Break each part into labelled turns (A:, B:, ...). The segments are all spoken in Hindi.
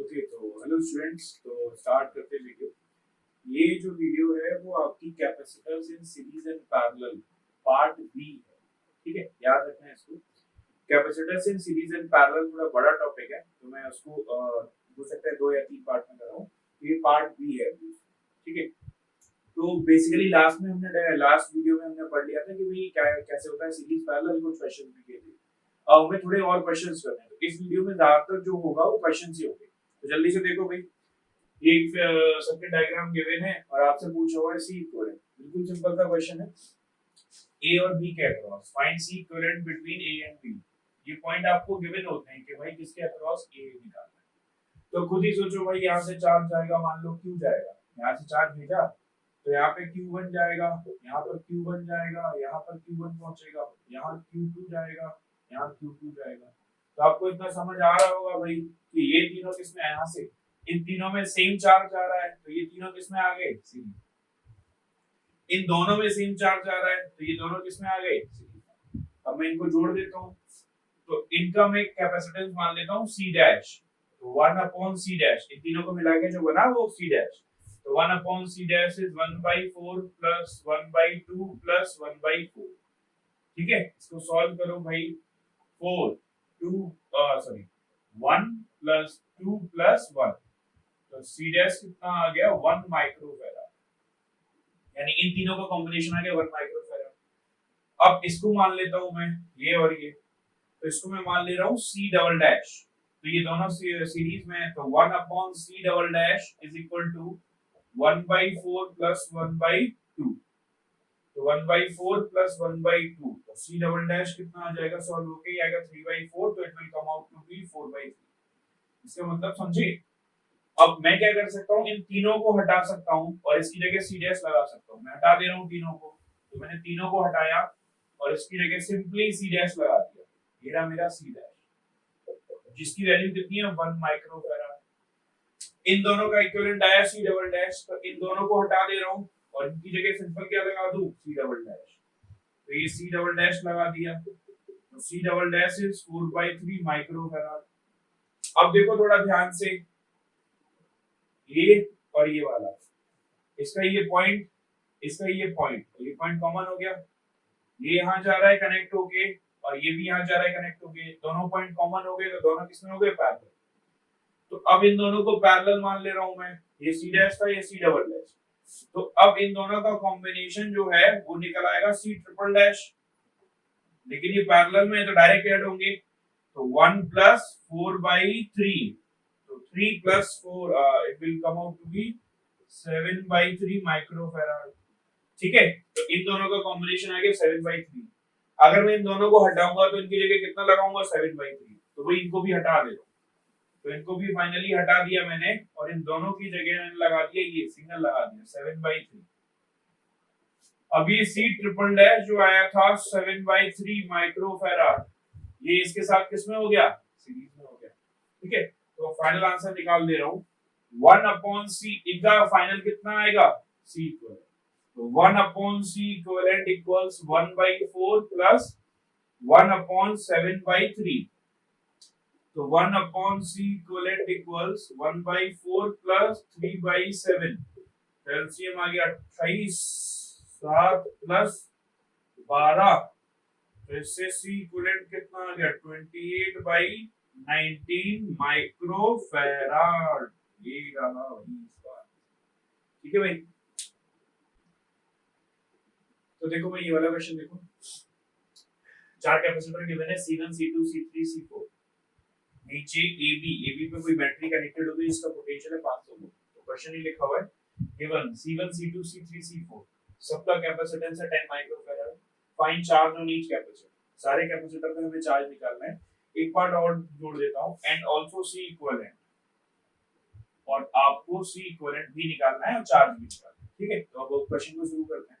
A: ओके तो हेलो स्टूडेंट्स, तो स्टार्ट करते हैं वीडियो। ये जो वीडियो है वो आपकी capacitors in series and parallel part B है। ठीक है, याद रखना है इसको। Capacitors in series and parallel थोड़ा बड़ा टॉपिक है, तो मैं उसको हो सकता है 2 या 3 पार्ट में कराऊं। ये पार्ट बी है। ठीक है, तो बेसिकली लास्ट वीडियो में हमने पढ़ लिया था कि भाई क्या कैसे होता है सीरीज पैरेलल, कुछ क्वेश्चन भी किए थे। हमें थोड़े और क्वेश्चंस करने हैं, तो इस वीडियो में ज्यादातर जो होगा वो क्वेश्चन ही होंगे। तो जल्दी से देखो भाई, ये एक सर्किट डायग्राम गिवन है और आपसे पूछा हुआ है सी इक्विवेलेंट। बिल्कुल सिंपल सा क्वेश्चन है। ए और बी के across find C equivalent between A and B. ये पॉइंट आपको गिवन होते हैं कि भाई किसके अक्रॉस ए निकालना है। तो खुद ही सोचो भाई, यहाँ से चार्ज जाएगा, मान लो क्यू जाएगा, यहाँ से चार्ज भेजा तो यहाँ पे Q1 जाएगा, यहाँ पर Q1 जाएगा, यहाँ पर Q1 पहुंचेगा, यहाँ Q2 जाएगा, यहाँ Q2 जाएगा। तो आपको इतना समझ आ रहा होगा भाई कि ये तीनों किसमें, यहाँ से इन तीनों में सेम चार्ज आ रहा है, तो ये तीनों किसमें आ गए, सीरीज। इन दोनों में सेम चार्ज आ रहा है, तो ये दोनों किसमें आ गए, सीरीज। अब मैं इनको जोड़ देता हूँ, तो इनका मैं कैपेसिटेंस मान लेता हूँ C डैश। तो 1 अपॉन C डैश, इन तीनों को मिला के जो बना वो C डैश। तो 1 upon C dash is 1/4 plus 1/2 plus 1/4। ठीक है, इसको सॉल्व करो भाई। 1 plus 2 plus 1, तो C dash कितना आ गया, 1 माइक्रोफैराड। यानी इन तीनों का कॉम्बिनेशन आ गया 1 माइक्रोफैराड। अब इसको मान लेता हूं मैं, ये और ये, तो इसको मैं मान ले रहा हूं C डबल डैश। तो ये दोनों सीरीज में है, तो 1 upon C double dash is equal to 1/4 plus 1/2। तो 1/4 plus 1/2, तो C डबल डैश कितना आ जाएगा, सॉल्व होके आएगा 3/4, तो it will come out to be 4/3। इसका मतलब समझे। अब मैं क्या कर सकता हूँ, इन तीनों को हटा सकता हूँ और इसकी जगह C डैश लगा सकता हूँ। मैं हटा दे रहा हूँ तीनों को, तो मैंने तीनों को हटाया और इसकी जगह सिंपली C डैश लगा दिया। ये रहा मेरा C डैश, जिसकी वैल्यू कितनी है, 1 माइक्रोफैराड। इन दोनों का इक्विवेलेंट आया C डबल डैश, तो इन दोनों को हटा दे रहा हूं और इनकी जगह सिंपल क्या लगा दूं, C डबल डैश। तो ये C डबल डैश लगा दिया, तो C double dash is 4/3 microfarad. अब देखो थोड़ा ध्यान से, ये और ये वाला, इसका ये पॉइंट, इसका ये पॉइंट कॉमन हो गया। ये यहां जा रहा है कनेक्ट होके और ये भी यहां जा रहा है कनेक्ट होके, दोनों पॉइंट कॉमन हो गए, तो दोनों किसमें हो गए, पैरेलल। तो अब इन दोनों को पैरेलल मान ले रहा हूं मैं, ये C डैश था, ये C डबल डैश। तो अब इन दोनों का कॉम्बिनेशन जो है वो निकल आएगा C ट्रिपल डैश। लेकिन ये पैरेलल में है तो डायरेक्ट ऐड होंगे, तो 1 plus 4/3, तो 3 plus 4 it will come out to be 7/3 microfarad. ठीक है, तो इन दोनों का कॉम्बिनेशन आ गया 7/3। अगर मैं इन दोनों को हटाऊंगा तो इनकी जगह कितना लगाऊंगा, 7/3। तो वही इनको भी हटा दे, तो इनको भी फाइनली हटा दिया मैंने और इन दोनों की जगह मैंने लगा दिया, ये सिग्नल लगा दिया 7/3। अभी C ट्रिपल डैश जो आया था 7/3 माइक्रोफैराड, ये इसके साथ किसमें हो गया, सीरीज में हो गया। ठीक है, तो फाइनल आंसर निकाल दे रहा हूं, 1 अपॉन C, इनका फाइनल कितना आएगा, C इक्विवेलेंट। तो 1 upon C equivalent equals 1/4 plus 1 upon 7/3। तो 1 upon C equivalent equals 1/4 plus 3/7। LCM आ गया 28, 7 प्लस 12, तो इससे C equivalent कितना आ गया, 28/19 माइक्रोफैराड। ये रहा वही इस बार। ठीक है भाई, तो देखो भाई ये वाला क्वेश्चन देखो। 4 कैपेसिटर गिवन है, C1 C2 C3 C4। नीचे AB पे कोई बैटरी कनेक्टेड होगी, इसका पोटेंशियल है 500 वोल्ट। तो क्वेश्चन ही लिखा हुआ है, given C1 C2 C3 C4, सबका कैपेसिटेंस है 10 microfarad. Find charge on each capacitor. सारे कैपेसिटर पे हमें चार्ज निकालना है। एक पार्ट और जोड़ देता हूं, एंड आल्सो C इक्विवेलेंट, और आपको C इक्विवेलेंट भी निकालना है और चार्ज भी निकालना है। ठीक है, तो अब क्वेश्चन को शुरू करते हैं।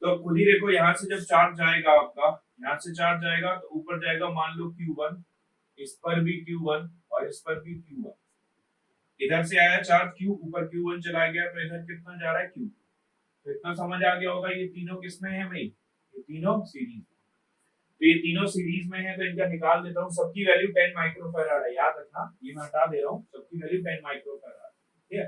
A: तो खुद ही देखो, यहां से जब चार्ज जाएगा आपका, यहां से चार्ज जाएगा तो ऊपर जाएगा, मान लो Q1, इस पर भी Q1 और इस पर भी Q1। इधर से आया चार्ज Q, ऊपर Q1 चला गया, तो इधर कितना जा रहा है, Q। तो इतना समझ आ गया होगा, ये तीनों किसमें है भाई, ये तीनों सीरीज। तो ये तीनों सीरीज में है, तो इनका निकाल देता हूँ। सबकी वैल्यू 10 माइक्रोफैराड है, याद रखना, ये मैं हटा दे रहा हूँ, सबकी वैल्यू 10 माइक्रोफैराड, ठीक है।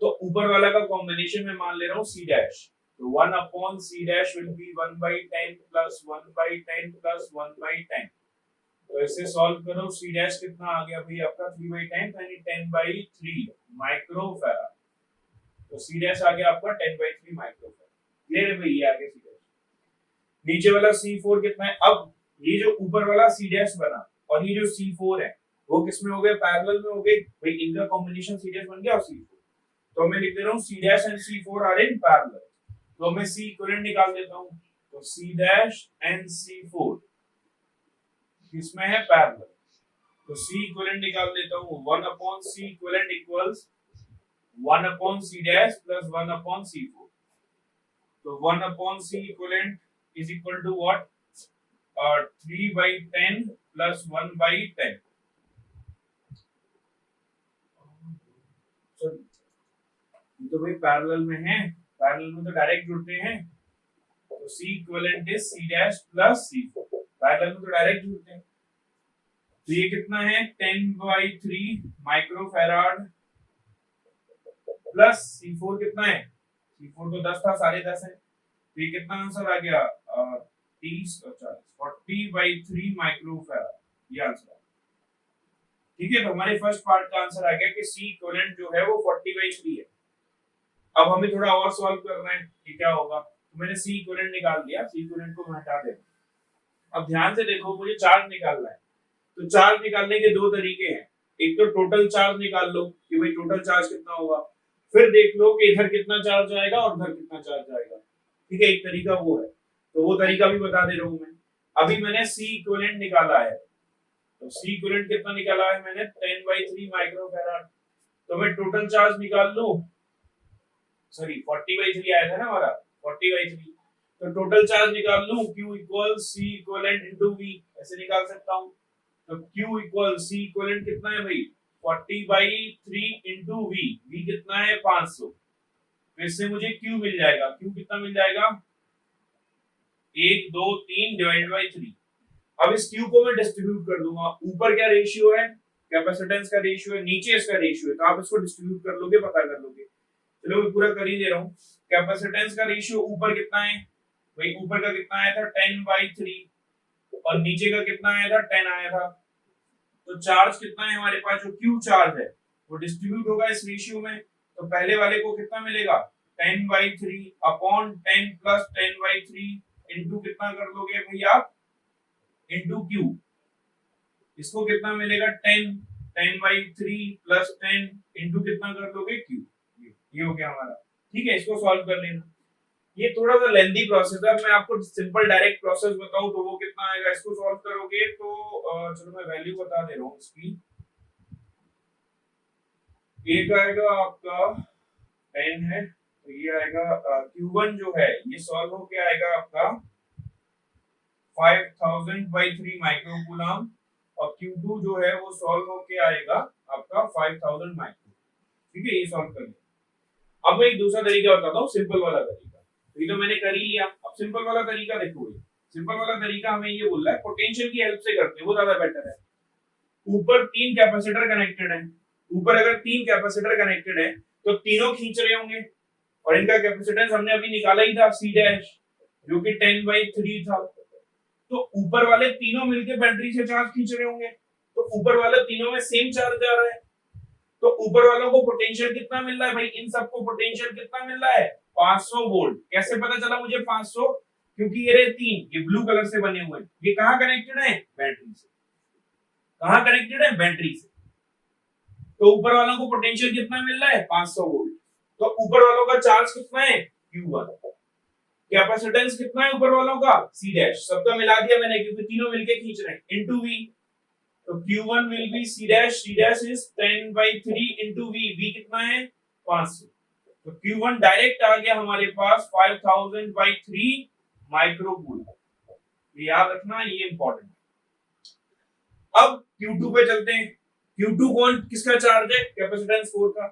A: तो ऊपर वाला का कॉम्बिनेशन में मान ले रहा हूँ C डैश, तो 1 upon C dash will be 1/10 plus 1/10 plus 1/10। तो इसे सॉल्व करो, C डैश कितना आ गया भाई आपका 3/10 यानी 10/3 माइक्रोफैराड। तो C डैश आ गया आपका 10/3 माइक्रोफैराड। क्लियर है भाई, ये आ गया C डैश। नीचे वाला C4 कितना है? अब ये जो ऊपर वाला C डैश बना और ये जो C4 है वो किसमें हो गए? पैरेलल में हो गए भाई, इनका कॉम्बिनेशन C डैश बन गया और C4। तो मैं लिख दे रहा हूं C dash and C4 are in parallel, तो मैं C इक्विवेलेंट निकाल देता हूं। तो C डैश एंड C4 किसमें है? पैरेलल। तो C इक्विवेलेंट निकाल देता हूं, 1 upon C equivalent equals 1 upon C dash plus 1 upon C4। तो 1 upon C equivalent is equal to what? 3/10 plus 1/10. So, तो भाई पैरेलल में है, पैरेलल में तो डायरेक्ट जुड़ते हैं। तो C equivalent is C dash plus C4, parallel में तो डायरेक्ट जुड़ते हैं। तो ये कितना है? 10/3 माइक्रोफैराड प्लस C4 कितना है? C4 तो 10 था, 10.5 है। तो ये कितना आंसर आ गया? 40/3 माइक्रोफैराड, ये आंसर है। ठीक है, तो हमारे फर्स्ट पार्ट का आंसर आ गया कि C इक्विवेलेंट जो है वो 40/3 है। अब हमें थोड़ा और सॉल्व करना है कि क्या होगा। तो मैंने C इक्विवेलेंट निकाल दिया, C इक्विवेलेंट को मैं हटा देता। अब ध्यान से देखो, मुझे चार्ज निकालना है। तो चार्ज निकालने के दो तरीके हैं, एक तो टोटल चार्ज निकाल लो कि भाई टोटल चार्ज कितना होगा, फिर देख लो कि इधर कितना चार्ज आएगा और उधर कितना चार्ज आएगा। ठीक है, एक तरीका वो है, तो वो तरीका भी बता दे रहा हूं मैं। अभी मैंने C इक्विवेलेंट निकाला है, तो C इक्विवेलेंट कितना निकाला है मैंने? 10/3 माइक्रोफैराड। तो मैं टोटल चार्ज निकाल लूं, सॉरी 40/3 आया था ना हमारा, 40/3। तो टोटल चार्ज निकाल लूं, Q equals C equivalent into V, ऐसे निकाल सकता हूं। तो Q इक्वल्स C इक्विवेलेंट कितना है भाई? 40/3 इनटू V, V कितना है? 500। तो इससे मुझे Q मिल जाएगा, Q कितना मिल जाएगा? 1 2 3 डिवाइडेड बाय 3। अब इस Q को मैं डिस्ट्रीब्यूट कर दूंगा, ऊपर क्या रेशियो है? कैपेसिटेंस का रेशियो है, नीचे इसका रेशियो है, तो आप इसको डिस्ट्रीब्यूट कर लोगे, पता कर लोगे। चलो मैं पूरा कर ही दे रहा हूं। कैपेसिटेंस का रेशियो ऊपर कितना है भाई? ऊपर का कितना आया था? 10/3, और नीचे का कितना आया था? 10 आया था। तो चार्ज कितना है हमारे पास? जो Q चार्ज है वो डिस्ट्रीब्यूट होगा इस रेशियो में। तो पहले वाले को कितना मिलेगा? 10/3 अपॉन 10 प्लस 10/3 इनटू कितना कर लोगे भाई आप? Into Q। इसको कितना मिलेगा? 10/3 प्लस 10 इनटू कितना कर लोगे? Q। ये हो गया हमारा। ठीक है, इसको सॉल्व कर लेना। ये थोड़ा सा लेंथी प्रोसेस है, मैं आपको सिंपल डायरेक्ट प्रोसेस बताऊं तो वो कितना आएगा। इसको सॉल्व करोगे तो चलो मैं वैल्यू बता दे रहा हूं इसकी। एक आएगा आपका 10 है, तो ये आएगा Q1 जो है ये सॉल्व हो के आएगा आपका 5000/3 माइक्रोकूलम, और Q2 जो है वो सॉल्व हो के आएगा आपका 5000 माइक्रो। ठीक है, ये सॉल्व कर लिया। अब मैं एक दूसरा तरीका बताता हूँ, सिंपल वाला तरीका। ये तो मैंने कर ही लिया। अब सिंपल वाला तरीका देखो, सिंपल वाला तरीका हमें ये बोल रहा है पोटेंशियल की हेल्प से करते हैं, वो ज्यादा बेटर है। ऊपर 3 कैपेसिटर कनेक्टेड है, ऊपर अगर 3 कैपेसिटर कनेक्टेड है तो तीनों खींच रहे होंगे, और इनका कैपेसिटेंस हमने अभी निकाला ही था C डैश, जो कि 10/3 था। तो ऊपर वाले तीनों मिलके बैटरी से चार्ज खींच रहे होंगे, तो ऊपर वाले तीनों में सेम चार्ज आ रहा है। तो ऊपर वालों को पोटेंशियल कितना मिल रहा है भाई? इन सबको पोटेंशियल कितना मिल रहा है? 500 वोल्ट। कैसे पता चला मुझे 500? क्योंकि ये तीन, ये ब्लू कलर से बने हुए हैं, ये कहां कनेक्टेड है? बैटरी से। कहां कनेक्टेड है? बैटरी से। तो ऊपर वालों को पोटेंशियल कितना मिल रहा है? 500 वोल्ट। तो ऊपर वालों का चार्ज कितना है? Q1। कैपेसिटेंस कितना है ऊपर वालों का? C dash. सबका मिला दिया मैंने क्योंकि तीनों मिलके खींच रहे हैं, इनटू V। तो Q1 will be C dash is 10/3 into V, V कितना है? 500। तो Q1 डायरेक्ट आ गया हमारे पास 5000/3 माइक्रोकूलम। याद रखना, ये इंपॉर्टेंट है। अब Q2 पे चलते हैं। Q2 कौन किसका चार्ज है? कैपेसिटेंस 4 का।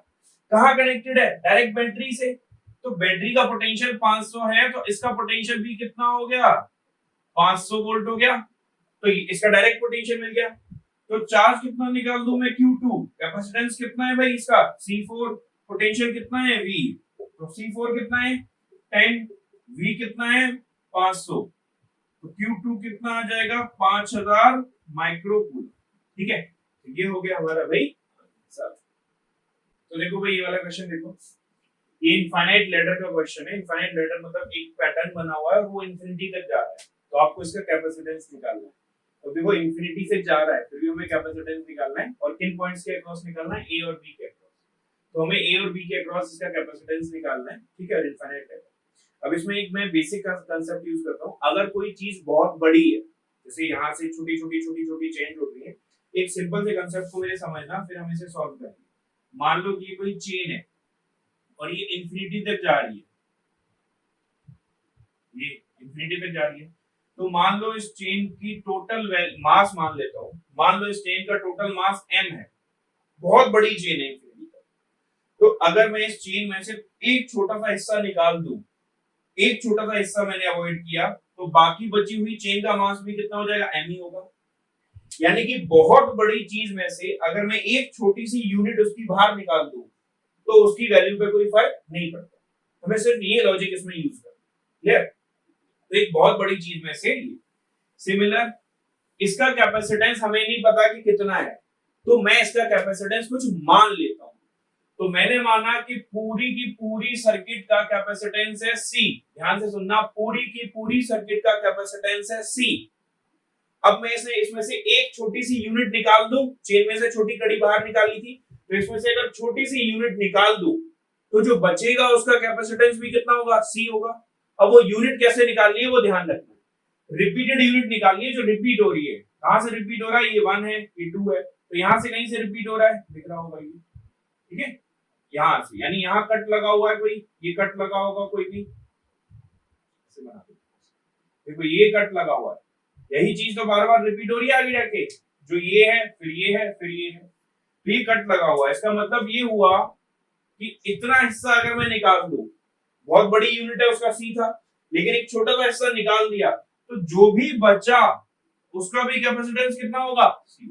A: कहां कनेक्टेड है? डायरेक्ट बैटरी से। तो बैटरी का पोटेंशियल 500 है, तो इसका पोटेंशियल भी कितना हो गया? 500 वोल्ट हो गया, तो इसका डायरेक्ट पोटेंशियल मिल गया। तो चार्ज कितना निकाल दूं मैं, Q2, कैपेसिटेंस कितना है भाई इसका C4, पोटेंशियल कितना है V, तो C4 कितना है 10, V कितना है 500, तो Q2 कितना आ जाएगा 5000 माइक्रोकूलम। ठीक है, तो ये हो गया हमारा भाई आंसर। तो देखो भाई ये वाला क्वेश्चन देखो, ये इनफाइनाइट लैडर का क्वेश्चन है। इनफाइनाइट लैडर मतलब एक पैटर्न बना हुआ है और वो इंफिनिटी तक जा रहा है, तो आपको इसका कैपेसिटेंस निकालना है। तो देखो इंफिनिटी से जा रहा है, फिर भी हमें कैपेसिटेंस निकालना है, और किन पॉइंट्स के अक्रॉस निकालना है, ए और बी के अक्रॉस। तो हमें ए और बी के अक्रॉस इसका कैपेसिटेंस निकालना है। ठीक है, इनफाइनाइट लैडर। अब इसमें एक मैं बेसिक कांसेप्ट यूज करता हूं। अगर कोई चीज बहुत बड़ी है, जैसे यहां से छोटी छोटी छोटी छोटी चेंज हो रही है, एक सिंपल से कांसेप्ट को मेरे समझना, फिर हम इसे सॉल्व करेंगे। मान लो कि ये कोई चेन है और ये इंफिनिटी तक जा रही है, ये इंफिनिटी तक जा रही है, तो मान लो इस चेन की टोटल मास मान लेता हूं, मान लो इस चेन का टोटल मास m है, बहुत बड़ी चेन है इंफिनिटी तक। तो अगर मैं इस चेन में से एक छोटा सा हिस्सा निकाल दूं, एक छोटा सा हिस्सा मैंने अवॉइड किया, तो बाकी बची हुई चेन का मास भी कितना हो जाएगा, m ही होगा। यानी कि बहुत बड़ी चीज में से अगर मैं एक छोटी सी यूनिट उसकी बाहर निकाल दूं, तो उसकी वैल्यू पे कोई फर्क नहीं पड़ता। हमें सिर्फ ये लॉजिक इसमें यूज करना है। क्लियर? तो एक बहुत बड़ी चीज में से सिमिलर, इसका कैपेसिटेंस हमें नहीं पता कि कितना है, तो मैं इसका कैपेसिटेंस कुछ मान लेता हूं। तो मैंने माना कि पूरी की पूरी सर्किट का कैपेसिटेंस है C। ध्यान से सुनना, पूरी की पूरी सर्किट का कैपेसिटेंस है C। अब मैं इसे इसमें से एक छोटी सी यूनिट निकाल दूं, चेन में से छोटी कड़ी बाहर निकाली थी, तो इसमें से अगर छोटी सी यूनिट निकाल दूं, तो जो बचेगा उसका कैपेसिटेंस भी कितना होगा, C होगा। अब वो यूनिट कैसे निकालनी है वो ध्यान रखना है। रिपीटेड यूनिट निकालनी है जो रिपीट हो रही है। कहां से रिपीट हो रहा है, ये 1 है, ये 2 है, तो यहां से कहीं से रिपीट हो रहा है, दिख रहा होगा ये। ठीक है, यहां से, यानी यहां कट लगा हुआ है कोई, ये कट लगा होगा कोई भी, देखो ये कट लगा हुआ है, यही चीज तो बार बार रिपीट हो रही है आगे जाके, जो ये है फिर ये है फिर ये है, तो ये कट लगा हुआ है। इसका मतलब ये हुआ कि इतना हिस्सा अगर मैं निकाल दूं, बहुत बड़ी यूनिट है उसका C था, लेकिन एक छोटा सा हिस्सा निकाल दिया, तो जो भी बचा उसका भी कैपेसिटेंस कितना होगा, C।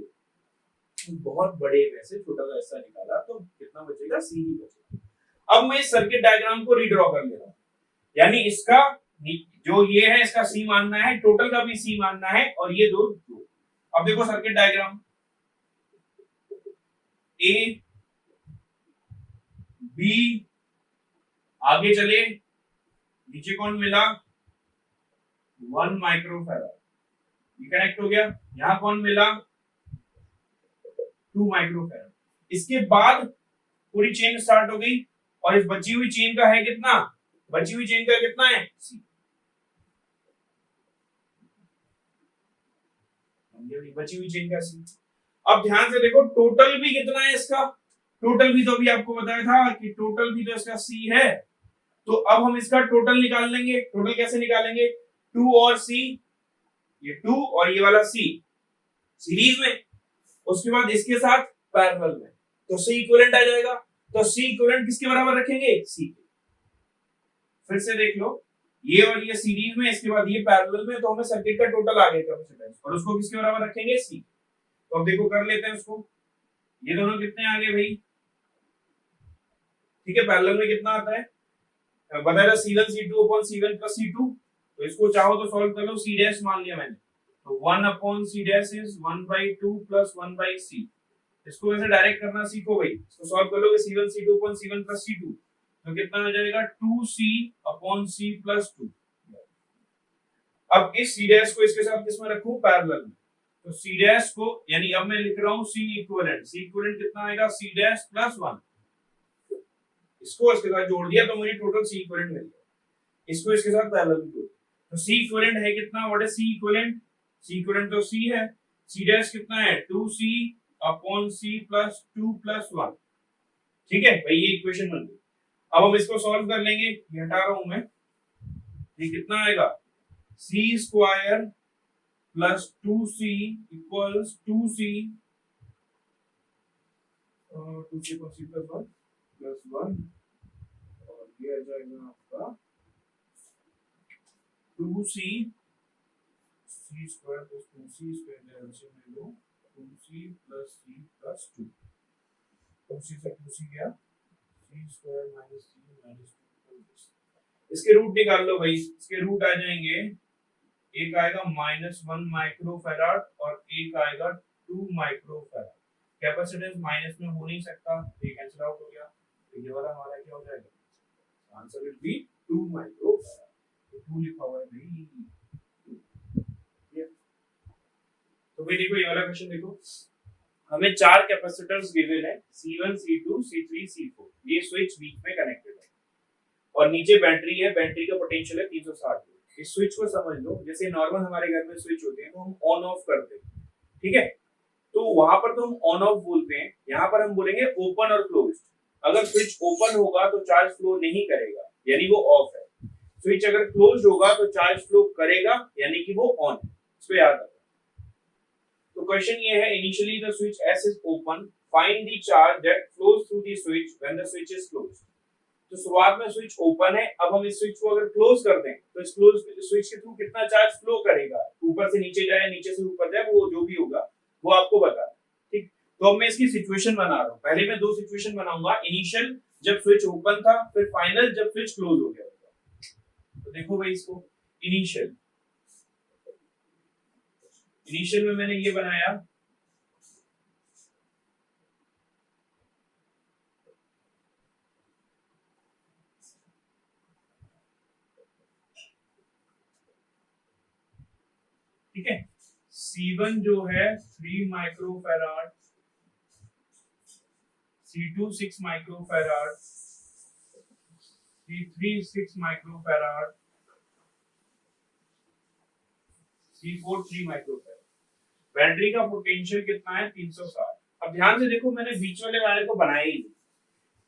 A: बहुत बड़े में से छोटा सा हिस्सा निकाला तो कितना बचेगा, C ही बचेगा। अब मैं इस सर्किट डायग्राम को रीड्रॉ कर ले रहा हूं, यानी इसका जो ये है इसका C मानना है, टोटल का भी C मानना है, और ये दो। अब देखो सर्किट डायग्राम, A B, आगे चले, नीचे कौन मिला, 1 माइक्रोफैराड, ये कनेक्ट हो गया। यहां कौन मिला, 2 माइक्रोफैराड। इसके बाद पूरी चेन स्टार्ट हो गई, और इस बची हुई चेन का है कितना, बची हुई चेन का कितना है, C। बची हुई चेन का C। अब ध्यान से देखो टोटल भी कितना है इसका, टोटल भी तो अभी आपको बताया था कि टोटल भी तो इसका C है। तो अब हम इसका टोटल निकाल लेंगे। टोटल कैसे निकालेंगे, 2 और C, ये 2 और ये वाला C सीरीज में, उसके बाद इसके साथ पैरेलल में, तो C इक्विवेलेंट आ जाएगा। तो C इक्विवेलेंट किसके बराबर रखेंगे, C के। फिर से देख लो, ये और ये सीरीज में, इसके बाद ये पैरेलल में, तो हमें सर्किट का टोटल आ गया कैपेसिटेंस, और उसको किसके बराबर रखेंगे, C। तो अब देखो कर लेते हैं उसको, ये दोनों कितने आ गए भाई, ठीक है, पैरेलल में कितना आता है, बताया C1 C2 upon C1 plus C2, तो इसको चाहो तो सॉल्व कर लो, C डैश मान लिया मैंने, तो 1 upon C dash is 1/2 plus 1/C। इसको वैसे डायरेक्ट करना सीखो भाई, इसको सॉल्व कर लोगे, C1 C2 upon C1 plus C2, तो कितना हो जाएगा, 2C upon C plus 2। अब इस C डैश को इसके साथ किसमें रखूं, पैरेलल में, तो C डैश को, यानी अब मैं लिख रहा हूं C इक्विवेलेंट कितना आएगा, C डैश प्लस 1, इसको इसके साथ जोड़ दिया तो मुझे टोटल C इक्विवेलेंट मिल गया, इसको इसके साथ पैरेलल में जोड़, तो C इक्विवेलेंट है कितना, व्हाट इज C इक्विवेलेंट तो C है, C डैश कितना है, 2C upon C plus 2 plus 1। ठीक है भाई, ये इक्वेशन बन गई। अब हम इसको सॉल्व कर लेंगे, ये हटा रहा हूं मैं, ये कितना आएगा, C square plus 2C equals 2C 2C plus 1 और ये आ जाएगा आपका 2C c square plus 2c square का एलसीएम ले लो 2c plus c plus 2 2c से 2c गया c square minus c minus 2 इसके रूट निकाल लो भाई इसके रूट आ जाएंगे एक आएगा -1 माइक्रो फैराड और एक आएगा 2 माइक्रो फैराड कैपेसिटेंस माइनस में हो नहीं सकता तो ये कैंसिल आउट हो गया तो ये वाला हमारा क्या हो जाएगा answer will be 2 micro farad 2 लिखा हुआ है भाई तो भाई देखो ये वाला क्वेश्चन देखो हमें चार कैपेसिटर्स गिवन है C1 C2 C3 C4 ये स्विच बीच में कनेक्टेड है और नीचे बैटरी है बैटरी का पोटेंशियल है 360 वोल्ट इस स्विच को समझ लो जैसे नॉर्मल हमारे घर में स्विच होते हैं तो हम ऑन ऑफ करते हैं ठीक है तो वहां पर तो हम ऑन ऑफ बोलते हैं यहाँ पर हम बोलेंगे ओपन और क्लोज्ड अगर स्विच ओपन होगा तो चार्ज फ्लो नहीं करेगा यानी वो ऑफ है स्विच अगर क्लोज्ड होगा तो चार्ज फ्लो करेगा यानी कि वो ऑन है इसको याद रखना तो क्वेश्चन ये है initially the switch S is open find the charge that flows through the switch when the switch is closed तो शुरुआत में स्विच ओपन है अब हम इस स्विच को अगर क्लोज कर दें तो इस क्लोज स्विच के थ्रू कितना चार्ज फ्लो करेगा ऊपर से नीचे जाए नीचे से ऊपर जाए वो जो भी होगा वो आपको बता ठीक तो अब मैं इसकी सिचुएशन बना रहा हूं पहले मैं दो सिचुएशन बनाऊंगा इनिशियल जब स्विच ओपन था फिर फाइनल जब स्विच क्लोज हो गया तो देखो भाई इसको इनिशियल में मैंने ये बनाया ठीक है C1 जो है 3 microfarad C2 6 microfarad C3 6 microfarad C4 3 microfarad battery का पोटेंशियल कितना है 360 अब ध्यान से देखो मैंने बीच वाले वायर को बनाया ही नहीं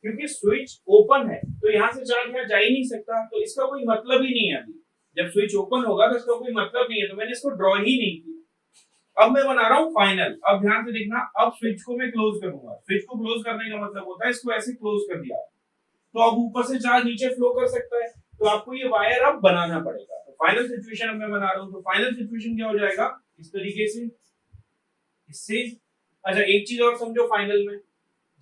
A: क्योंकि स्विच ओपन है तो यहां से चार्ज यहाँ जा ही नहीं सकता तो इसका कोई मतलब ही नहीं है अभी जब स्विच ओपन होगा तो इसका कोई मतलब नहीं है तो मैंने इसको ड्रॉ ही नहीं किया अब मैं बना रहा हूँ फाइनल अब ध्यान से देखना अब स्विच को मैं क्लोज करूंगा स्विच को क्लोज करने का मतलब होता है इसको ऐसे क्लोज कर दिया तो अब ऊपर से चार्ज नीचे फ्लो कर सकता है तो आपको ये वायर अब बनाना पड़ेगा तो फाइनल सिचुएशन अब मैं बना रहा हूँ तो फाइनल सिचुएशन क्या हो जाएगा इस तरीके से इससे अच्छा एक चीज और समझो फाइनल में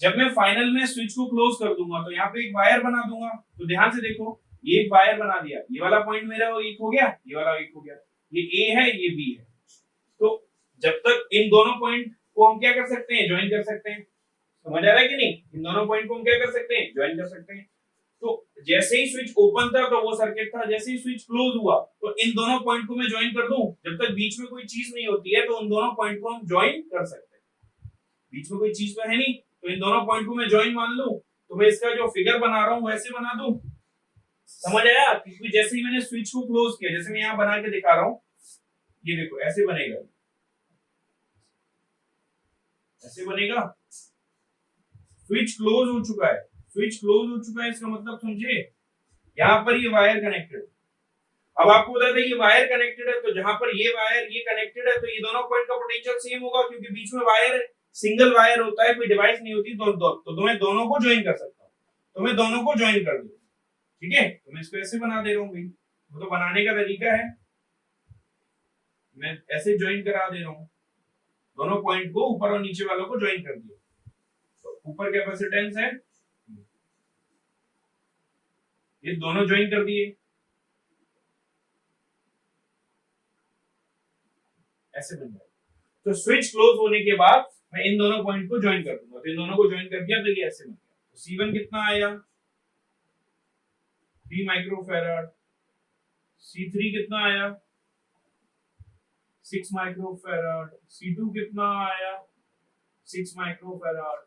A: जब मैं फाइनल में स्विच को क्लोज कर दूंगा तो यहाँ पे एक वायर बना दूंगा तो ध्यान से देखो ये एक वायर बना दिया ये वाला पॉइंट मेरा एक हो गया ये वाला एक हो गया ये A है ये B है तो जब तक इन दोनों पॉइंट को हम क्या कर सकते हैं ज्वाइन कर सकते हैं समझ आ रहा है कि नहीं इन दोनों पॉइंट को हम क्या कर सकते हैं ज्वाइन कर सकते हैं तो जैसे ही स्विच ओपन था तो वो सर्किट था जैसे ही स्विच क्लोज हुआ तो इन दोनों पॉइंट को मैं ज्वाइन कर दूं जब तक बीच में कोई चीज नहीं होती है तो उन दोनों पॉइंट को हम ज्वाइन कर सकते हैं बीच में कोई चीज तो है नहीं तो इन दोनों पॉइंट को मैं ज्वाइन मान लूं तो मैं इसका जो फिगर बना रहा हूं वैसे बना दूं समझ आया क्योंकि जैसे ही मैंने स्विच को क्लोज किया जैसे मैं यहां बना के दिखा रहा हूं ये देखो ऐसे बनेगा ऐसे बनेगा स्विच क्लोज हो चुका है स्विच क्लोज हो चुका है इसका मतलब समझे यहां पर ये वायर कनेक्टेड अब आपको बता दें ये वायर कनेक्टेड है तो जहां पर ये वायर ये कनेक्टेड है तो ये दोनों पॉइंट का पोटेंशियल सेम होगा क्योंकि बीच में वायर है सिंगल वायर होता है कोई डिवाइस नहीं होती तो मैं दोनों को ज्वाइन कर सकता हूं तो मैं दोनों को ज्वाइन कर दूं ठीक है तो मैं इसको ऐसे बना दे रहा हूं भाई वो तो बनाने का तरीका है मैं ऐसे ज्वाइन करा दे रहा हूं दोनों पॉइंट को ऊपर और नीचे वालों को ज्वाइन कर दिया तो ऊपर कैपेसिटेंस है ये दोनों ज्वाइन कर दिए ऐसे बन जाए तो स्विच क्लोज होने के बाद मैं इन दोनों पॉइंट को ज्वाइन कर दूंगा तो इन दोनों को ज्वाइन कर दिया तो ये ऐसे बन गया तो C1 कितना आया 3 माइक्रोफैराड C3 कितना आया 6 माइक्रोफैराड C2 कितना आया 6 माइक्रोफैराड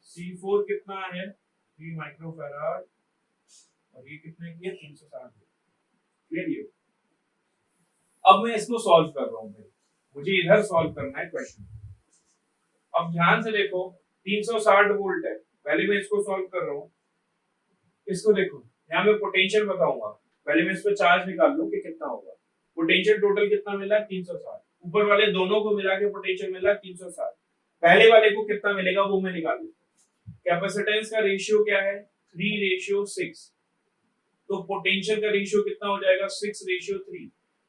A: C4 कितना है 3 माइक्रोफैराड और ये कितने की है 360 क्लियर ये अब मैं इसको सॉल्व कर रहा हूं भाई मुझे इधर सॉल्व करना है क्वेश्चन अब ध्यान से देखो 360 वोल्ट है पहले मैं इसको सॉल्व कर रहा हूं इसको देखो यहां मैं पोटेंशियल बताऊंगा पहले मैं इस पे चार्ज निकाल लूं कि कितना होगा पोटेंशियल टोटल कितना मिला 360 ऊपर वाले दोनों को मिला के पोटेंशियल मिला 360 पहले वाले को कितना मिलेगा वो मैं निकाल लूं कैपेसिटेंस का रेशियो क्या है 3:6 तो पोटेंशियल का रेशियो कितना हो जाएगा 6:3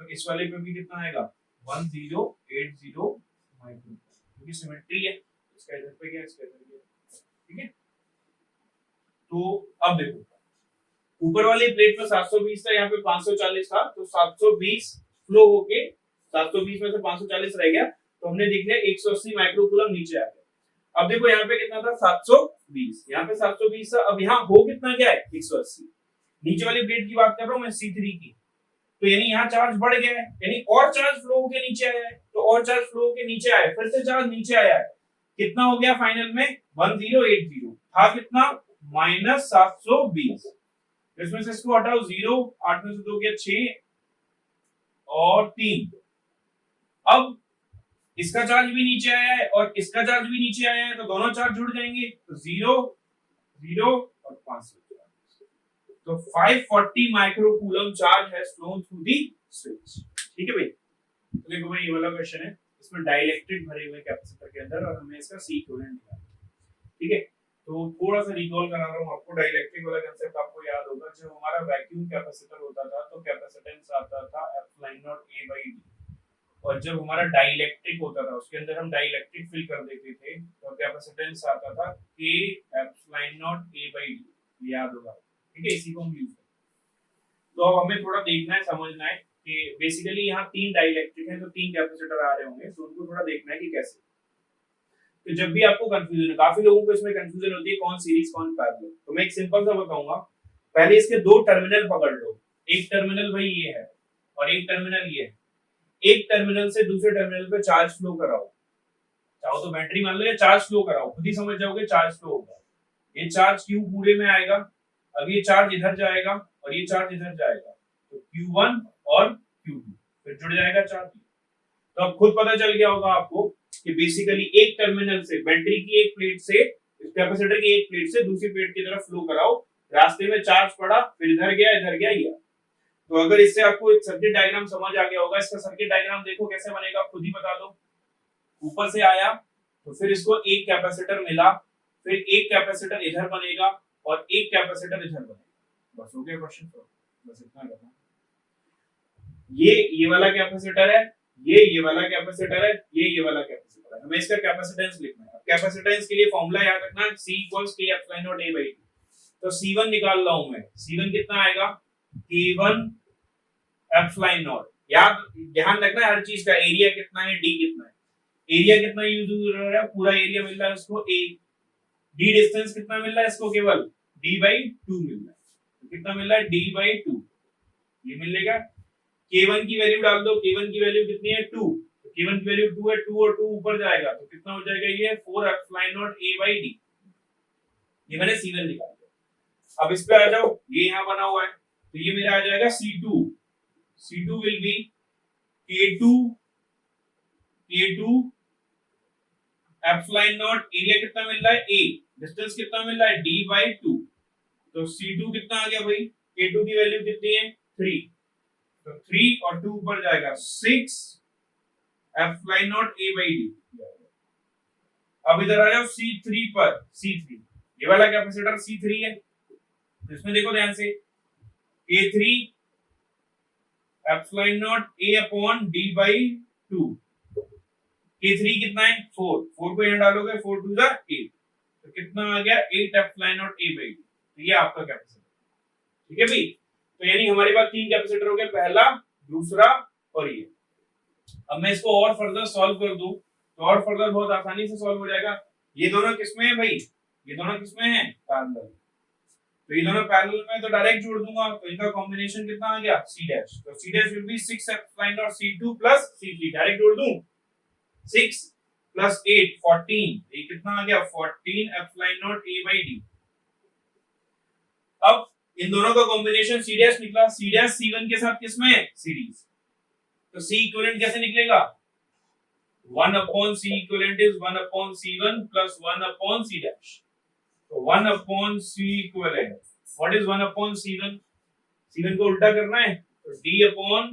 A: तो इस वाले पे भी कितना आएगा 1080 माइक्रो, क्योंकि सिमेट्री है, इसका इधर पे क्या इसका इधर क्या, ठीक है। तो अब देखो ऊपर वाली प्लेट में 720 था, यहाँ पे 540 था, तो 720 फ्लो होके 720 में से 540 रह गया, तो हमने देख लिया 180 माइक्रोकूलम नीचे आ गया। अब देखो यहाँ पे कितना था 720, यहाँ पे 720 था, अब यहाँ हो कितना गया है 180। नीचे वाली प्लेट की बात कर रहा हूँ मैं C3 की, तो यानी यहाँ चार्ज बढ़ गया है, यानी और चार्ज फ्लो होके नीचे आया है, तो और चार्ज फ्लो होके नीचे आया है, फिर से चार्ज नीचे आया है, कितना हो गया फाइनल में 1080 था, कितना -720। इसमें से इसको हटाओ 0, 8 में से 2 गया 6 और 3। अब इसका चार्ज भी नीचे आया है और इसका चार्ज भी नीचे आया है, तो दोनों चार्ज जुड़ जाएंगे, तो 0 0 और 500, तो 540 microcoulomb charge has phloem through the switch. ठीक है भाई, तो देखो भाई ये वाला क्वेश्चन है, इसमें डाइलेक्ट्रिक भरे हुए कैपेसिटर के अंदर और हमें इसका सी इक्विवेलेंट निकालना है। ठीक है, तो थोड़ा सा रिकॉल करा रहा हूं आपको, डाइलेक्ट्रिक वाला कांसेप्ट आपको याद होगा, जब हमारा वैक्यूम कैपेसिटर होता था तो कैपेसिटेंस आता था F0A/D, और जब हमारा डाइलेक्ट्रिक होता था उसके अंदर हम डाइलेक्ट्रिक फिल कर देते थे तो कैपेसिटेंस आता था KF0A/D, याद होगा। ठीक है, इसी को हम यूज करते। तो अब हमें थोड़ा देखना है, समझना है कि बेसिकली यहाँ 3 डाइलेक्ट्रिक हैं, तो 3 कैपेसिटर आ रहे होंगे, तो उनको थोड़ा देखना है कि कैसे। तो जब भी आपको कंफ्यूजन है, काफी लोगों को इसमें कंफ्यूजन होती है कौन सीरीज कौन पैरेलल, तो मैं एक सिंपल सा बताऊंगा। पहले इसके 2 टर्मिनल पकड़ लो, एक टर्मिनल भाई ये है और एक टर्मिनल ये है, एक टर्मिनल से दूसरे टर्मिनल पे चार्ज फ्लो कराओ, चाहो तो बैटरी मान लो या चार्ज फ्लो कराओ, खुद ही समझ जाओगे चार्ज फ्लो होगा। ये चार्ज Q पूरे में आएगा, अब ये चार्ज इधर जाएगा और ये चार्ज इधर जाएगा, तो Q1 और Q2 फिर जुड़ जाएगा चार्ज। तो अब खुद पता चल गया होगा आपको कि बेसिकली एक टर्मिनल से बैटरी की एक प्लेट से कैपेसिटर की एक प्लेट से दूसरी प्लेट की तरफ फ्लो कराओ, रास्ते में चार्ज पड़ा, फिर इधर गया ये। तो अगर इससे आपको एक सर्किट डायग्राम समझ आ गया होगा, इसका सर्किट डायग्राम देखो कैसे बनेगा, खुद ही बता दो। ऊपर से आया तो फिर इसको एक कैपेसिटर मिला, फिर एक कैपेसिटर इधर बनेगा और एक कैपेसिटर इधर बनेगा, बस हो गया क्वेश्चन सॉल्व, बस इतना करना। ये वाला कैपेसिटर है, ये वाला कैपेसिटर है, ये वाला कैपेसिटर है, हमें इसका कैपेसिटेंस लिखना है। कैपेसिटेंस के लिए फॉर्मूला याद रखना, C = K/A/D। तो C1 निकाल रहा हूं मैं, C1 कितना आएगा K1 F0। याद ध्यान रखना हर चीज का, एरिया कितना है, D कितना है, एरिया कितना यूज हो रहा है, पूरा एरिया मिल रहा है उसको A, D डिस्टेंस कितना मिल रहा है इसको, केवल D/2 मिल रहा है, तो कितना मिल रहा है D/2, ये मिलेगा। K1 की वैल्यू डाल दो, K1 की वैल्यू कितनी है 2, तो K1 की वैल्यू 2 है, 2 और 2 ऊपर जाएगा तो कितना हो जाएगा ये 4F0A/D, ये मैंने C1 निकाल दिया। अब इस पे आ जाओ, ये यहाँ बना हुआ है, तो ये मेरा आ जाएगा C2 will be K2 F0, area कितना मिल रहा है A, डिस्टेंस कितना मिल रहा है D/2, तो C2 कितना आ गया भाई, K2 की वैल्यू कितनी है 3, तो 3 और 2 ऊपर जाएगा 6 F0A/D। अब इधर आ जाओ C3 पर, C3 ये वाला कैपेसिटर C3 है, तो इसमें देखो ध्यान से K3 F0A/D/2, K3 कितना है 4 को यहां डालोगे 4 2 8, तो कितना आ गया 8 F0A/D, तो ये आपका कैपेसिटर। ठीक है भाई, तो यानी हमारे पास 3 कैपेसिटर हो गए, पहला, दूसरा और ये। अब मैं इसको और फर्दर सॉल्व कर दूं तो और फर्दर बहुत आसानी से सॉल्व हो जाएगा। ये दोनों किसमें है भाई, ये दोनों किसमें है पैरेलल, तो ये दोनों पैरेलल में तो डायरेक्ट जोड़ दूंगा, तो इनका कॉम्बिनेशन कितना आ गया C', तो C' will be 6F0 C2 plus C3, direct जोड़ दूं 6 प्लस 8 14, ये कितना आ गया 14 F0A/D। अब इन दोनों का कॉम्बिनेशन C' निकला, C' C1 के साथ किसमें है सीरीज, तो C इक्विवेलेंट कैसे निकलेगा 1/C equivalent is 1/C1 plus 1/C', तो 1/C equivalent, what is 1/C1, C1 को उल्टा करना है तो D/4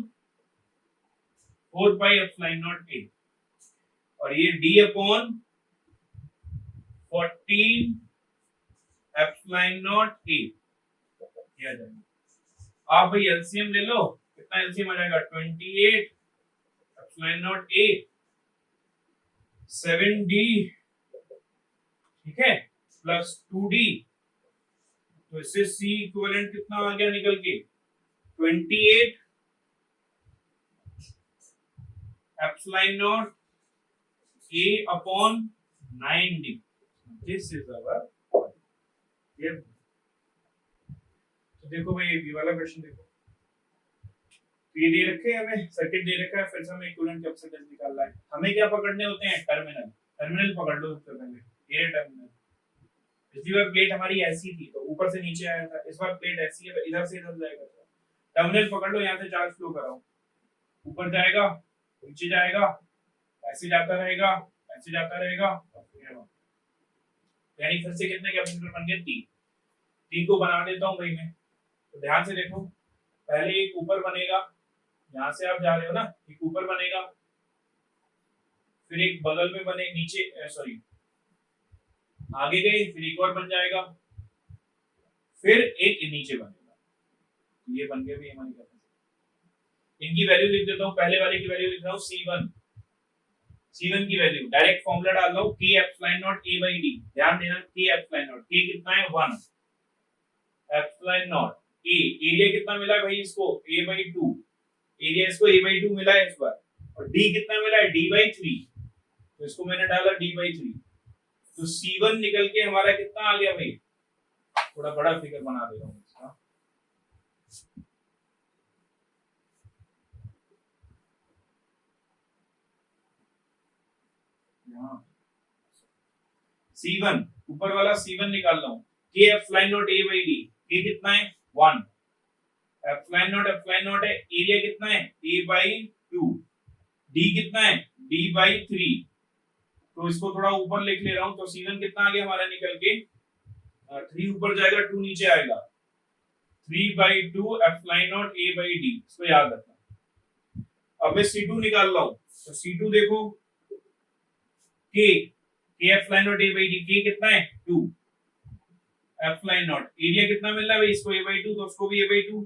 A: pi F0A, और ये D/14 F0A, आप भाई एलसीएम ले लो, कितना एलसीएम आ जाएगा 28 एप्सिलॉन नॉट ए 7d, ठीक है, प्लस 2d। तो इससे C इक्विवेलेंट कितना आ गया निकल के 28 epsilon not A upon 9d। This is our ये। तो देखो भाई ये वाला क्वेश्चन देखो, तो ये दे रखे हैं हमें, सर्किट दे रखा है, फिर से हमें इक्विवेलेंट कैपेसिटेंस निकालना है। हमें क्या पकड़ने होते हैं, टर्मिनल। टर्मिनल पकड़ लो सबसे पहले, ये टर्मिनल। पिछली बार प्लेट हमारी ऐसी थी तो ऊपर से नीचे आया था, इस बार प्लेट ऐसी है तो इधर से इधर जाएगा। टर्मिनल पकड़ लो, यहाँ से चार्ज फ्लो कराओ, ऊपर जाएगा, नीचे जाएगा, ऐसे जाता रहेगा, ऐसे जाता रहेगा, यानी फिर से कितने कैपेसिटर बन गए, 3। 3 को बना देता हूँ भाई मैं, तो ध्यान से देखो। पहले एक ऊपर बनेगा, यहाँ से आप जा रहे हो ना, एक ऊपर बनेगा, फिर एक बगल में बने, नीचे सॉरी आगे गए, फिर एक और बन जाएगा, फिर एक नीचे बनेगा। ये बन गया भी हमारी कैपेसिटी। इनकी वैल्यू लिख देता हूँ, पहले वाले की वैल्यू लिख रहा हूँ C1। C1 की वैल्यू डायरेक्ट फॉर्मूला डाल रहा हूँ, K epsilon not A by D। ध्यान देना, K एप्सिलॉन नॉट, K कितना है 1 एप्सिलॉन नॉट A। एरिया कितना मिला भाई इसको, A by 2। एरिया इसको A by 2 मिला है इस बार, और D कितना मिला है, D by 3। तो इसको मैंने डाला D by 3। तो C1 निकल के हमारा कितना आ गया भाई, थोड़ा बड़ा फिगर बना दे रहा हूँ इसका। C1 ऊपर वाला C1 निकाल रहा हूँ, K epsilon not A by D। K कितना है 1 एप्सिलॉन नॉट है, एरिया कितना है A by 2। D कितना है D by 3। तो इसको थोड़ा ऊपर लिख ले रहा हूँ, तो C1 कितना आ गया हमारा निकल के 3 ऊपर जाएगा, 2 नीचे आएगा, 3 by 2 epsilon not A by D। इसको याद रखना। अब मैं C2 निकाल रहा हूँ, तो C2 देखो, K epsilon not A by D। K कितना है 2 एप्सिलॉन नॉट, एरिया कितना मिल रहा है भाई इसको A by 2, तो उसको भी A by 2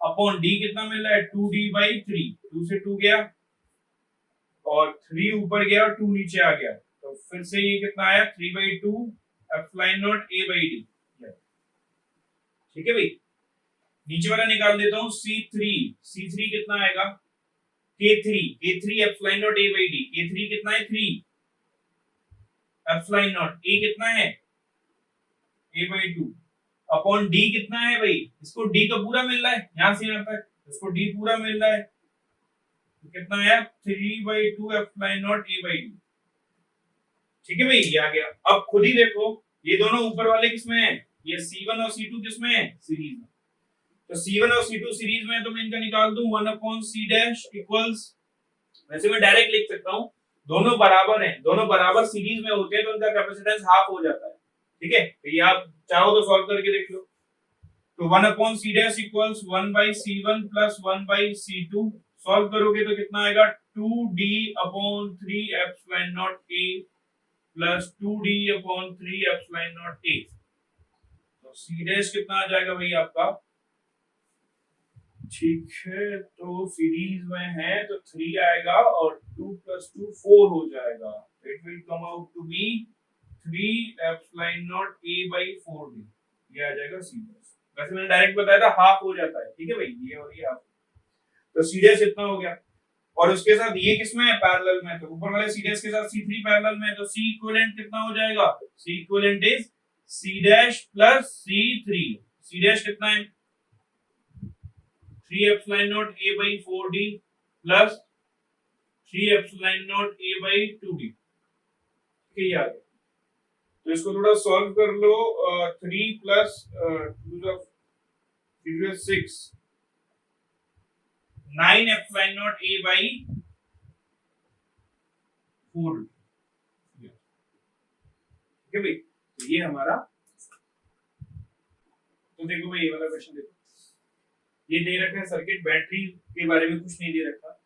A: अपॉन D कितना मिल रहा है 2D by 3। 2 से 2 गया और 3 ऊपर गया और 2 नीचे आ गया, तो फिर से ये कितना आया 3 by 2 epsilon not A by D। ठीक है भाई, नीचे वाला निकाल देता हूँ C3 कितना आएगा K3 epsilon not A by D। K3 कितना है 3 एप्सिलॉन नॉट, A कितना है A by 2 अपॉन D कितना है भाई, इसको D का पूरा मिल रहा है, यहां से यहां तक इसको D पूरा मिल रहा है, तो कितना है 3 by 2 epsilon not A by D। ठीक है भाई, ये आ गया। अब खुद ही देखो, ये दोनों ऊपर वाले किसमें है, ये C1 और C2 किसमें है, सीरीज में। तो C1 और C2 सीरीज में है, तो मैं इनका निकाल दूं 1 अपॉन C डैश इक्वल्स, वैसे मैं डायरेक्ट लिख सकता हूं, दोनों बराबर हैं, दोनों बराबर सीरीज में होते हैं तो उनका कैपेसिटेंस हाफ हो जाता है। ठीक है, तो ये आप चाहो तो सॉल्व करके देख लो। तो 1 upon C dash equals 1 by C1 plus 1 by C2। Solve करोगे तो कितना आएगा 2D upon 3 epsilon not A plus 2D upon 3 epsilon not A। तो C डैश कितना आ जाएगा भाई आपका, ठीक है, तो सीरीज में है तो 3 आएगा और 2 प्लस 2 4 हो जाएगा। It will come out to be 3 epsilon not A by 4D। ये आ जाएगा C डैश। वैसे मैंने डायरेक्ट बताया था हाफ हो जाता है, ठीक है भाई, ये और ये हाफ। तो C डैश इतना हो गया, और उसके साथ ये किसमें है पैरेलल में, तो ऊपर वाले C डैश के साथ C3 पैरेलल में है, तो C इक्विवेलेंट कितना हो जाएगा, C equivalent is C dash plus C3। C dash कितना है 3 epsilon not A by 4D plus 3 epsilon not A by 2D। ठीक है, ये आ गया। तो इसको थोड़ा सॉल्व कर लो, 3 plus 2 6 9 epsilon not A by 4। ठीक है भाई, तो ये हमारा, तो देखो भाई ये वाला क्वेश्चन देखो, ये दे रखा है सर्किट, बैटरी के बारे में कुछ नहीं दे रखा।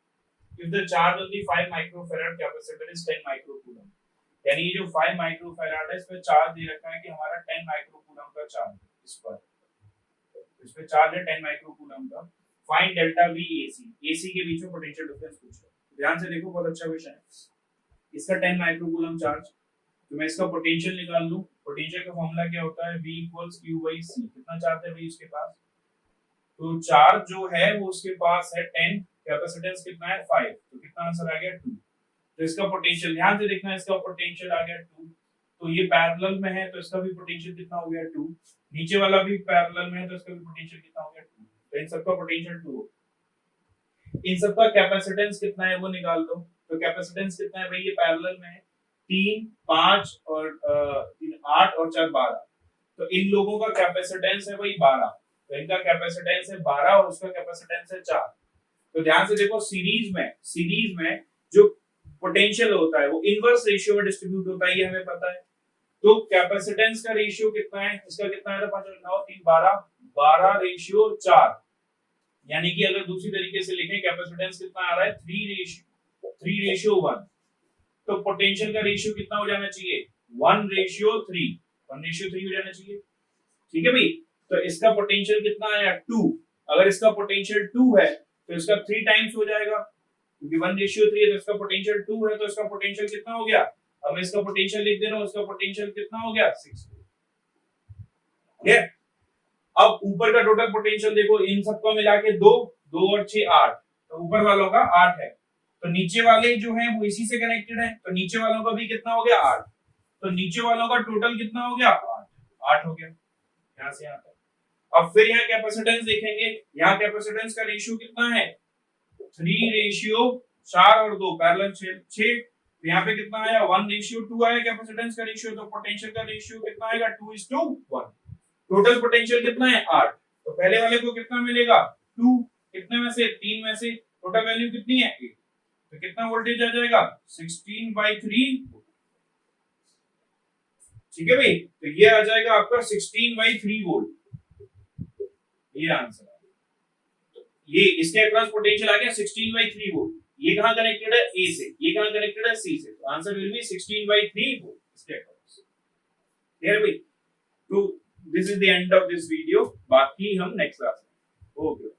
A: If the charge on the 5 microfarad capacitor is 10 microcoulomb, यानी ये जो 5 माइक्रोफैराड है इस पे चार्ज दे रखा है कि हमारा 10 माइक्रोकूलम का चार्ज है इस पर, इस पे चार्ज है 10 माइक्रोकूलम का। Find delta we AC, AC के बीच में पोटेंशियल डिफरेंस पूछ रहा है। ध्यान से देखो, बहुत अच्छा क्वेश्चन है। इसका 10 माइक्रोकूलम चार्ज, तो मैं इसका पोटेंशियल निकाल लूं। पोटेंशियल का फॉर्मूला क्या होता है, V = Q/C। कितना चार्ज है भाई उसके पास, तो चार्ज जो है वो उसके पास है 10, कैपेसिटेंस कितना है 5, तो कितना आंसर आ गया 2। तो इसका पोटेंशियल ध्यान से देखना, इसका पोटेंशियल आ गया 2, तो ये पैरेलल में है तो इसका भी पोटेंशियल कितना हो गया 2, नीचे वाला भी पैरेलल में है तो इसका भी पोटेंशियल कितना हो गया 2, तो इन सबका पोटेंशियल 2। इन सबका कैपेसिटेंस कितना है वो निकाल दो। तो कैपेसिटेंस कितना है भाई, ये पैरेलल में है 3, 5 और 8 और 4 12, तो इन लोगों का कैपेसिटेंस है भाई 12, तो इनका कैपेसिटेंस है 12 और उसका कैपेसिटेंस है 4। तो ध्यान से देखो, सीरीज में जो पोटेंशियल होता है वो इनवर्स रेशियो में डिस्ट्रीब्यूट होता है, ये हमें पता है। तो कैपेसिटेंस का रेशियो कितना है, इसका कितना है, 5 9 3 12, 12:4, यानी कि अगर दूसरी तरीके से लिखें कैपेसिटेंस कितना आ रहा है 3:1, तो पोटेंशियल का रेशियो कितना हो जाना चाहिए 1:3, 1:3 हो जाना चाहिए। ठीक है भाई, तो इसका पोटेंशियल कितना आया 2, अगर इसका पोटेंशियल 2 है तो इसका 3 टाइम्स हो जाएगा, क्योंकि 1:3 है तो इसका पोटेंशियल 2 है, तो इसका पोटेंशियल कितना हो गया, अब मैं इसका पोटेंशियल लिख दे रहा हूं, इसका पोटेंशियल कितना हो गया 6। ठीक है, अब ऊपर का टोटल पोटेंशियल देखो, इन सबको मिला के 2 और 6 8, तो ऊपर वालों का 8 है, तो नीचे वाले जो हैं वो इसी से कनेक्टेड है, तो नीचे वालों का भी कितना हो गया 8, तो नीचे वालों का टोटल कितना हो गया 8 हो गया, यहां से यहां तक। अब फिर यहाँ कैपेसिटेंस देखेंगे, यहाँ कैपेसिटेंस का रेशियो कितना है 3:4 और 2 पैरेलल 6, तो यहाँ पे कितना आया 1:2 आया कैपेसिटेंस का रेशियो, तो पोटेंशियल का रेशियो कितना आएगा 2:1। टोटल पोटेंशियल कितना है 8, तो पहले वाले को कितना मिलेगा 2, कितने में से 3 में से, टोटल वैल्यू कितनी है 8, तो कितना वोल्टेज आ जाएगा 16/3। ठीक है भाई, तो ये आ जाएगा आपका 16/3 वोल्ट, ये आंसर है। तो ये इसके अक्रॉस पोटेंशियल आ गया 16/3 वोल्ट। ये कहां कनेक्टेड है ए से, ये कहां कनेक्टेड है सी से, तो आंसर विल बी 16/3 वोल्ट इसके अक्रॉस। क्लियर भाई, तो this is the end of this video, बाकी हम नेक्स्ट क्लास में। ओके।